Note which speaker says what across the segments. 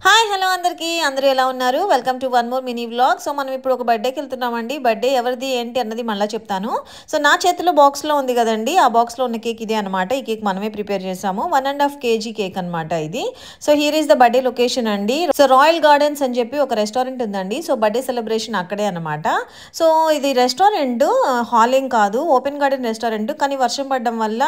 Speaker 1: Hi hello అందరికీ అందరూ ఎలా ఉన్నారు? Welcome to one more mini vlog. So మనం ఇప్పుడు ఒక బర్త్డేకి వెళ్తున్నామండి. బర్త్డే ఎవరిది ఏంటి అన్నది మళ్ళీ చెప్తాను. సో నా చేతిలో బాక్స్లో ఉంది కదండి, ఆ బాక్స్లో ఉన్న కేక్ ఇదే అనమాట. ఈ కేక్ మనమే ప్రిపేర్ చేసాము. 1.5 kg కేక్ అనమాట ఇది. So here is the birthday location అండి. సో రాయల్ గార్డెన్స్ అని చెప్పి ఒక రెస్టారెంట్ ఉందండి. సో బర్త్డే సెలబ్రేషన్ అక్కడే అనమాట. సో ఇది రెస్టారెంట్ హాల్ ఏం కాదు, ఓపెన్ గార్డెన్ రెస్టారెంట్. కానీ వర్షం పడడం వల్ల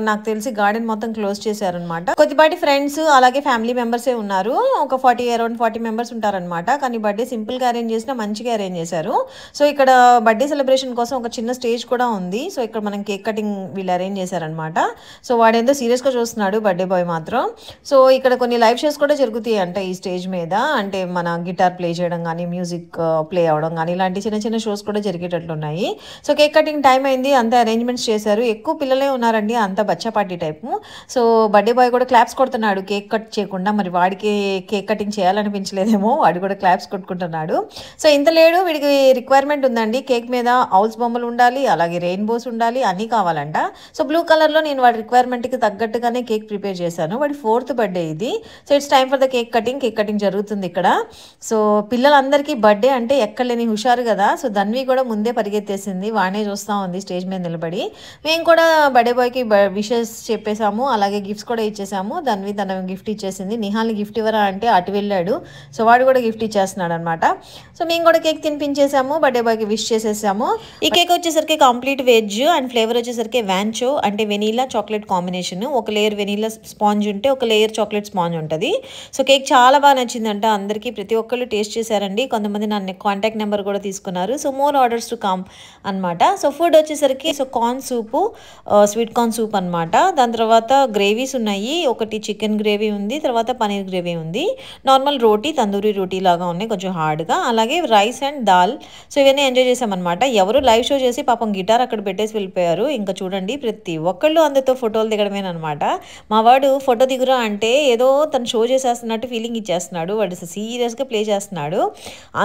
Speaker 1: నాకు తెలిసి గార్డెన్ మొత్తం క్లోజ్ చేశారనమాట. కొద్దిపాటి ఫ్రెండ్స్ అలాగే ఫ్యామిలీ మెంబర్సే ఉన్నారు. ఒక అరౌండ్ 40 మెంబర్స్ ఉంటారనమాట. కానీ బర్త్డే సింపుల్గా అరేంజ్ చేసినా మంచిగా అరేంజ్ చేశారు. సో ఇక్కడ బర్త్డే సెలబ్రేషన్ కోసం ఒక చిన్న స్టేజ్ కూడా ఉంది. సో ఇక్కడ మనం కేక్ కటింగ్ వీళ్ళు అరేంజ్ చేశారనమాట. సో వాడేందో సీరియస్గా చూస్తున్నాడు బర్త్డే బాయ్ మాత్రం. సో ఇక్కడ కొన్ని లైవ్ షోస్ కూడా జరుగుతాయి అంట ఈ స్టేజ్ మీద. అంటే మన గిటార్ ప్లే చేయడం కానీ, మ్యూజిక్ ప్లే అవడం కానీ, ఇలాంటి చిన్న చిన్న షోస్ కూడా జరిగేటట్లున్నాయి. సో కేక్ కటింగ్ టైం అయింది, అంతా అరేంజ్మెంట్స్ చేశారు. ఎక్కువ పిల్లలే ఉన్నారండి, అంత బచ్చా party type. So birthday boy కూడా క్లాప్స్ కొడుతున్నాడు కేక్ కట్ చేయకుండా. మరి వాడికి కేక్ కటింగ్ చేయాలనిపించలేదేమో, వాడు కూడా క్లాప్స్ కొట్టుకుంటున్నాడు. సో ఇంత లేడు, వీడికి రిక్వైర్మెంట్ ఉందండి. కేక్ మీద ఔల్స్ బొమ్మలు ఉండాలి, అలాగే రెయిన్బోస్ ఉండాలి, అన్నీ కావాలంట. సో బ్లూ కలర్లో నేను వాడి రిక్వైర్మెంట్కి తగ్గట్టుగానే కేక్ ప్రిపేర్ చేశాను. వాడి 4th బర్త్డే ఇది. So it's time for the cake cutting. Cake cutting జరుగుతుంది ఇక్కడ. సో పిల్లలందరికీ బర్త్డే అంటే ఎక్కడలేని హుషారు కదా. సో ధన్వి కూడా ముందే పరిగెత్తేసింది, వాడినే చూస్తూ ఉంది స్టేజ్ మీద నిలబడి. మేము కూడా బర్త్డే బాయ్కి విషెస్ చెప్పేసాము, అలాగే గిఫ్ట్స్ కూడా ఇచ్చేసాము. ధన్వి తన గిఫ్ట్ ఇచ్చేసింది. నిహాల్ని గిఫ్ట్ ఇవ్వరా అంటే అటు వెళ్ళాడు. సో వాడు కూడా గిఫ్ట్ ఇచ్చేస్తున్నాడు అనమాట. సో మేము కూడా కేక్ తినిపించేసాము, బర్త్డే బాయ్కి విష్ చేసేసాము. ఈ కేక్ వచ్చేసరికి కంప్లీట్ వెజ్ అండ్ ఫ్లేవర్ వచ్చేసరికి వ్యాన్చో అంటే వెనీలా చాక్లెట్ కాంబినేషన్. ఒక లేయర్ వెనీలా స్పాంజ్ ఉంటే ఒక లేయర్ చాక్లెట్ స్పాంజ్ ఉంటుంది. సో కేక్ చాలా బాగా నచ్చిందంట అందరికీ. ప్రతి ఒక్కళ్ళు టేస్ట్ చేశారండి. కొంతమంది నన్ను కాంటాక్ట్ నెంబర్ కూడా తీసుకున్నారు. So more orders to come అనమాట. సో ఫుడ్ వచ్చేసరికి సో కార్న్ సూపు, స్వీట్ కార్న్ సూప్ అనమాట. దాని తర్వాత గ్రేవీస్ ఉన్నాయి. ఒకటి చికెన్ గ్రేవీ ఉంది, తర్వాత పనీర్ గ్రేవీ ఉంది. నార్మల్ రోటీ, తందూరి రోటీ లాగా ఉన్నాయి, కొంచెం హార్డ్గా. అలాగే రైస్ అండ్ దాల్. సో ఇవన్నీ ఎంజాయ్ చేసామన్నమాట. ఎవరు లైవ్ షో చేసి పాపం గిటార్ అక్కడ పెట్టేసి వెళ్ళిపోయారు. ఇంకా చూడండి ప్రతి ఒక్కళ్ళు అందరితో ఫోటోలు దిగడమేనమాట. మా వాడు ఫోటో దిగురా అంటే ఏదో తను షో చేసేస్తున్నట్టు ఫీలింగ్ ఇచ్చేస్తున్నాడు. వాడు సీరియస్గా ప్లే చేస్తున్నాడు.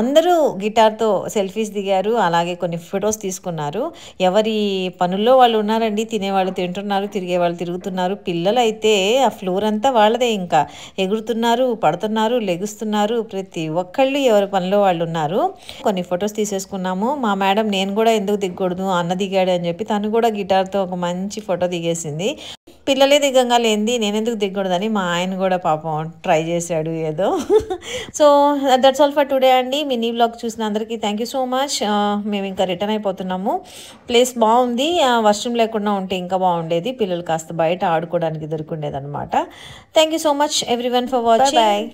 Speaker 1: అందరూ గిటార్తో సెల్ఫీస్ దిగారు, అలాగే కొన్ని ఫొటోస్ తీసుకున్నారు. ఎవరి పనుల్లో వాళ్ళు ఉన్నారండి. తినేవాళ్ళు తింటున్నారు, తిరిగేవాళ్ళు తిరుగుతున్నారు. పిల్లలు అయితే ఆ ఫ్లోర్ అంతా వాళ్ళదే, ఇంకా ఎగురుతున్నారు, పడుతున్నారు, లెగుస్తున్నారు. ప్రతి ఒక్కళ్ళు ఎవరి పనిలో వాళ్ళు ఉన్నారు. కొన్ని ఫొటోస్ తీసేసుకున్నాము. మా మేడం నేను కూడా ఎందుకు దిగకూడదు, అన్న దిగాడు అని చెప్పి తను కూడా గిటార్తో ఒక మంచి ఫోటో దిగేసింది. పిల్లలే దిగంగా లేనిది నేనెందుకు దిగకూడదని మా ఆయన కూడా పాపం ట్రై చేశాడు ఏదో. So that's all for today అండి. మినీ వ్లాగ్ చూసిన అందరికీ థ్యాంక్ యూ సో మచ్. మేము ఇంకా రిటర్న్ అయిపోతున్నాము. ప్లేస్ బాగుంది, వర్షం లేకుండా ఉంటే ఇంకా బాగుండేది. పిల్లలు కాస్త బయట ఆడుకోవడానికి దొరికిండేది అనమాట. Thank you so much everyone for watching. Bye.